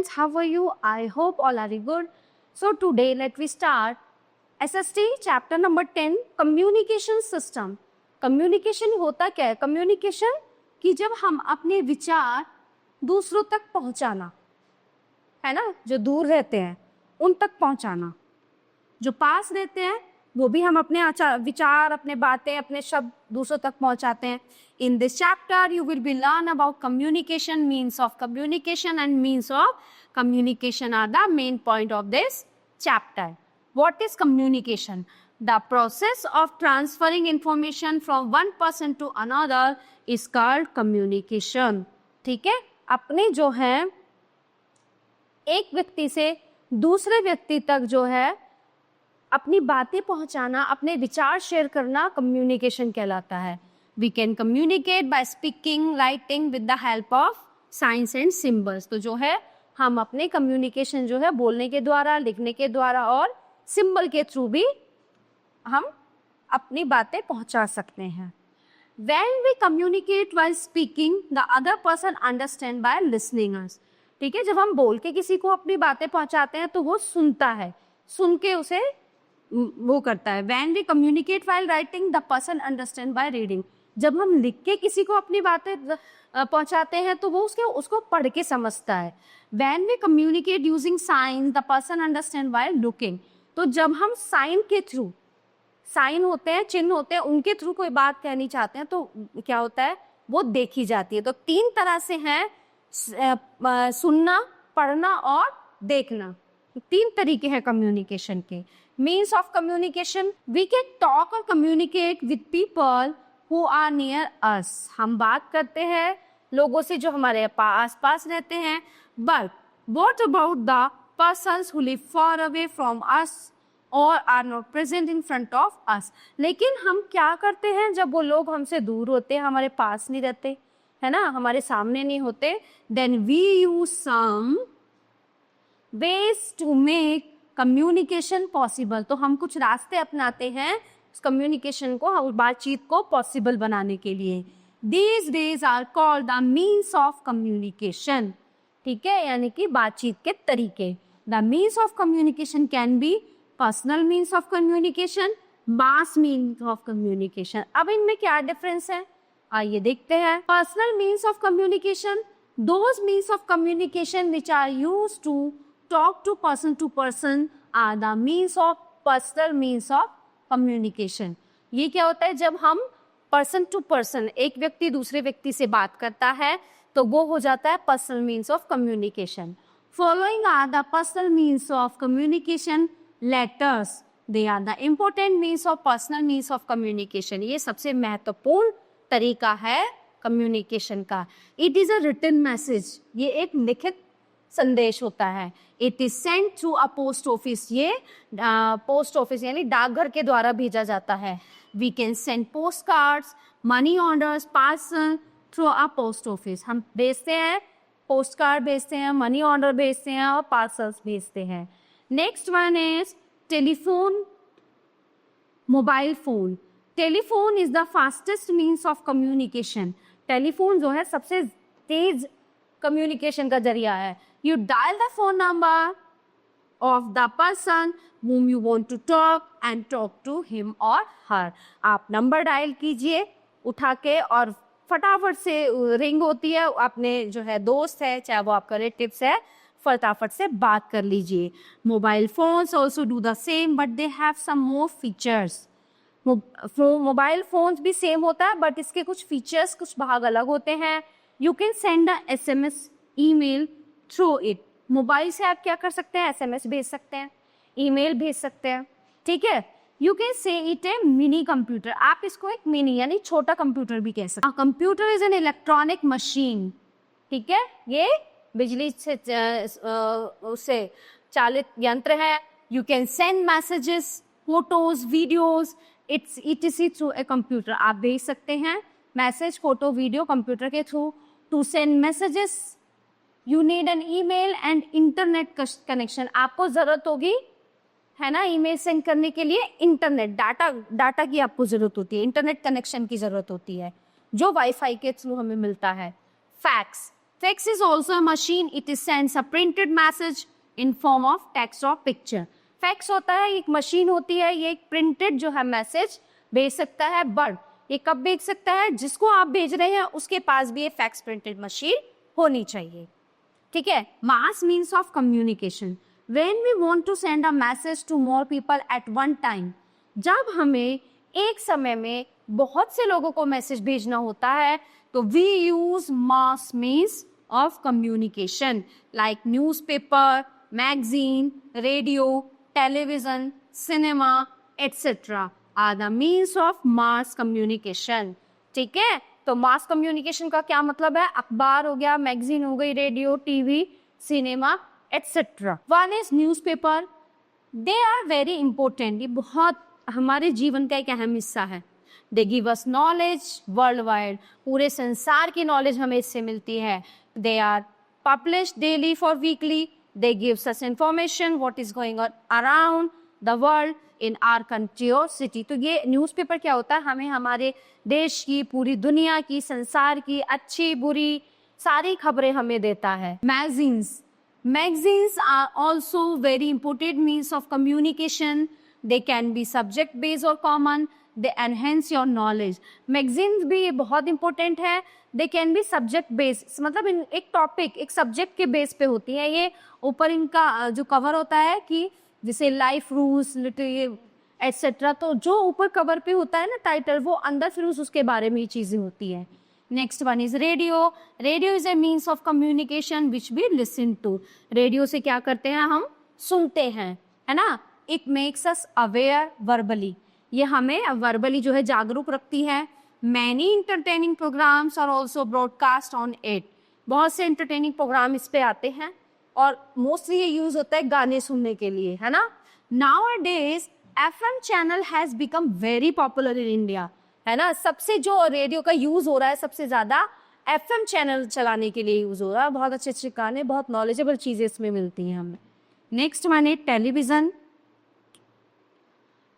students, how are you? I hope all are good. So today let we start SST chapter number 10 communication system. Communication होता क्या है? Communication कि जब हम अपने विचार दूसरों तक पहुंचाना, है ना, जो दूर रहते हैं उन तक पहुंचाना, जो पास रहते हैं वो भी हम अपने विचार, अपने बातें, अपने शब्द दूसरों तक पहुंचाते हैं. In this chapter you will be learn about communication, means of communication and means of communication are the main point of this chapter. What is communication? The process of transferring information from one person to another is called communication. ठीक है, अपने जो है एक व्यक्ति से दूसरे व्यक्ति तक जो है अपनी बातें पहुंचाना, अपने विचार शेयर करना कम्युनिकेशन कहलाता है. We can communicate by speaking, writing with the help of science and symbols. तो जो है हम अपने कम्युनिकेशन जो है बोलने के द्वारा, लिखने के द्वारा और सिंबल के थ्रू भी हम अपनी बातें पहुंचा सकते हैं. When we communicate while speaking, the other person understand by listening us. ठीक है, जब हम बोल के किसी को अपनी बातें पहुंचाते हैं तो वो सुनता है, सुन के उसे वो करता है. When we communicate while writing, the person understand by reading. जब हम लिख के किसी को अपनी बातें पहुंचाते हैं तो वो उसको पढ़ के समझता है. When we communicate using signs, the person understand by looking. तो जब हम साइन के थ्रू, साइन होते हैं, चिन्ह होते हैं, उनके थ्रू कोई बात कहनी चाहते हैं तो क्या होता है, वो देखी जाती है. तो तीन तरह से हैं, सुनना, पढ़ना और देखना. तीन तरीके हैं कम्युनिकेशन के. Means of communication, we can talk और communicate with people who are near us. हम बात करते हैं लोगों से जो हमारे आस पास रहते हैं. But what about the persons who live far away from us और are not present in front of us. लेकिन हम क्या करते हैं जब वो लोग हमसे दूर होते हैं, हमारे पास नहीं रहते, है ना, हमारे सामने नहीं होते. Then we use some ways to make communication possible. तो हम कुछ रास्ते अपनाते हैं उस कम्युनिकेशन को, बातचीत को पॉसिबल बनाने के लिए. These ways are called the means of communication. ठीक है, यानी कि बातचीत के तरीके. The means of communication can be personal means of communication, mass means of communication. अब इनमें क्या डिफरेंस है, आइए देखते हैं. Personal means of communication, those means of communication which are used to talk to person are the means of personal means of communication. ये क्या होता है, जब हम पर्सन टू पर्सन, एक व्यक्ति दूसरे व्यक्ति से बात करता है तो वो हो जाता है personal means of communication. Following are the personal means of communication. Letters, they are the important means of personal means of communication. ये सबसे महत्वपूर्ण तरीका है कम्युनिकेशन का. It is a written message, ये एक लिखित संदेश होता है. It is sent through a post office, ये पोस्ट ऑफिस यानी डाकघर के द्वारा भेजा जाता है. We can send post cards, money orders, parcel through a post office. हम भेजते हैं, पोस्ट कार्ड भेजते हैं, मनी ऑर्डर भेजते हैं और पार्सल्स भेजते हैं. Next one is telephone, mobile phone. Telephone is the fastest means of communication. Telephone जो है सबसे तेज कम्युनिकेशन का जरिया है. You dial the phone number of the person whom you want to talk and talk to him or her. आप number dial कीजिए उठा के और फटाफट से रिंग होती है, अपने जो है दोस्त है, चाहे वो आपका रिलेटिव्स है, फटाफट से बात कर लीजिए. Mobile phones also do the same but they have some more features. Mobile phones भी सेम होता है बट इसके कुछ फीचर्स, कुछ भाग अलग होते हैं. You can send a SMS, email through it. Mobile से आप क्या कर सकते हैं, SMS भेज सकते हैं, ईमेल भेज सकते हैं. ठीक है, you can say it A mini computer. आप इसको एक मिनी यानी छोटा कंप्यूटर भी कह सकते हैं. Computer is an electronic machine. ठीक है, ये बिजली से उससे चालित यंत्र है. You can send messages, photos, videos, etc through a computer. आप भेज सकते हैं मैसेज, फोटो, वीडियो कंप्यूटर के through. To send messages you need an email and internet connection. आपको जरूरत होगी, है ना, ईमेल सेंड करने के लिए इंटरनेट, डाटा की आपको जरूरत होती है, इंटरनेट कनेक्शन की जरूरत होती है जो वाईफाई के थ्रू हमें मिलता है. Fax, Fax is also a machine. It sends a printed message in form of text or picture. Fax होता है, एक मशीन होती है, ये एक प्रिंटेड जो है मैसेज भेज सकता है, बट ये कब भेज सकता है? जिसको आप भेज रहे हैं उसके पास भी ये फैक्स प्रिंटेड मशीन होनी चाहिए, ठीक है। Mass means of communication, when we want to send a message to more people at one time, जब हमें एक समय में बहुत से लोगों को मैसेज भेजना होता है तो we use mass means of communication like newspaper, magazine, radio, television, cinema etcetera are the means of mass communication, ठीक है। तो मास कम्युनिकेशन का क्या मतलब है? अखबार हो गया, मैगजीन हो गई, radio, TV, cinema etcetera. One is newspaper, they are very important, ये बहुत हमारे जीवन का एक अहम हिस्सा है। They give us knowledge world wide, पूरे संसार की नॉलेज हमें इससे मिलती है। They are publish daily for weekly, they gives us information what is going on around the world in our country और सिटी। तो ये न्यूज़पेपर क्या होता है? हमें हमारे देश की, पूरी दुनिया की, संसार की अच्छी बुरी सारी खबरें हमें देता है। Magazines are also very important means of communication. They can be subject based or common. They enhance your knowledge. Magazines भी बहुत important है। They can be subject based, मतलब एक टॉपिक, एक सब्जेक्ट के बेस पे होती है। ये ऊपर इनका जो कवर होता है कि जैसे लाइफ रूल्स एटसेट्रा, तो जो ऊपर कवर पे होता है ना टाइटल, वो अंदर फिर उसके बारे में ही चीजें होती है। Next one is radio. Radio is a means of communication which we listen to. Radio से क्या करते हैं? हम सुनते हैं, है ना। It makes us aware verbally, ये हमें वर्बली जो है जागरूक रखती है। Many entertaining programs are also broadcast on it, बहुत से इंटरटेनिंग प्रोग्राम इस पे आते हैं और मोस्टली ये यूज होता है गाने सुनने के लिए, है ना। Nowadays FM channel has become very popular in India, है ना। सबसे जो रेडियो का यूज हो रहा है सबसे ज्यादा FM चैनल चलाने के लिए यूज हो रहा है। बहुत अच्छे अच्छे गाने, बहुत नॉलेजेबल चीजें इसमें मिलती हैं हमें। नेक्स्ट वन है television.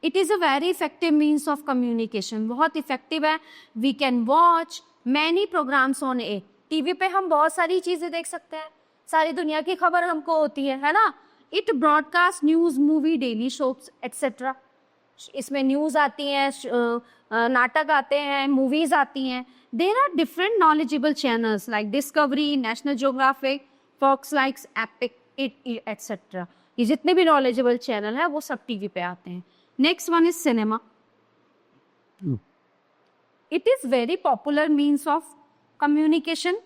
It is a very effective means of communication, बहुत इफेक्टिव है। We can watch many programs on it, TV पे हम बहुत सारी चीजें देख सकते हैं, सारी दुनिया की खबर हमको होती है ना। It broadcast news, movie, daily shows etcetera, इसमें न्यूज आती हैं, नाटक आते हैं, मूवीज आती हैं। There are different knowledgeable channels like Discovery, National Geographic, Fox likes, Epic, it etcetera. ये जितने भी नॉलेजेबल चैनल है वो सब टीवी पे आते हैं। Next one is cinema. It is very popular means of communication.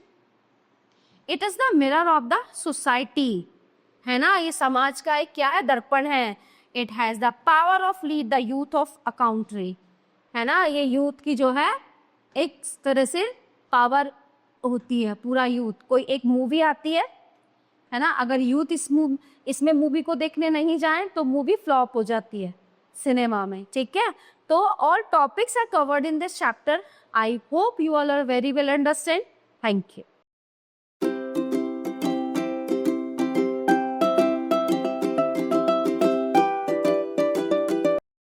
It is the mirror of the society, है ना। ये समाज का एक क्या है? दर्पण है। It has the power of lead the youth of a country, है ना। ये यूथ की जो है एक तरह से पावर होती है, पूरा यूथ। कोई एक मूवी आती है ना, अगर यूथ इसमें मूवी को देखने नहीं जाए तो मूवी फ्लॉप हो जाती है सिनेमा में, ठीक है। तो all topics are covered in this chapter. I hope you all are very well understand. Thank you.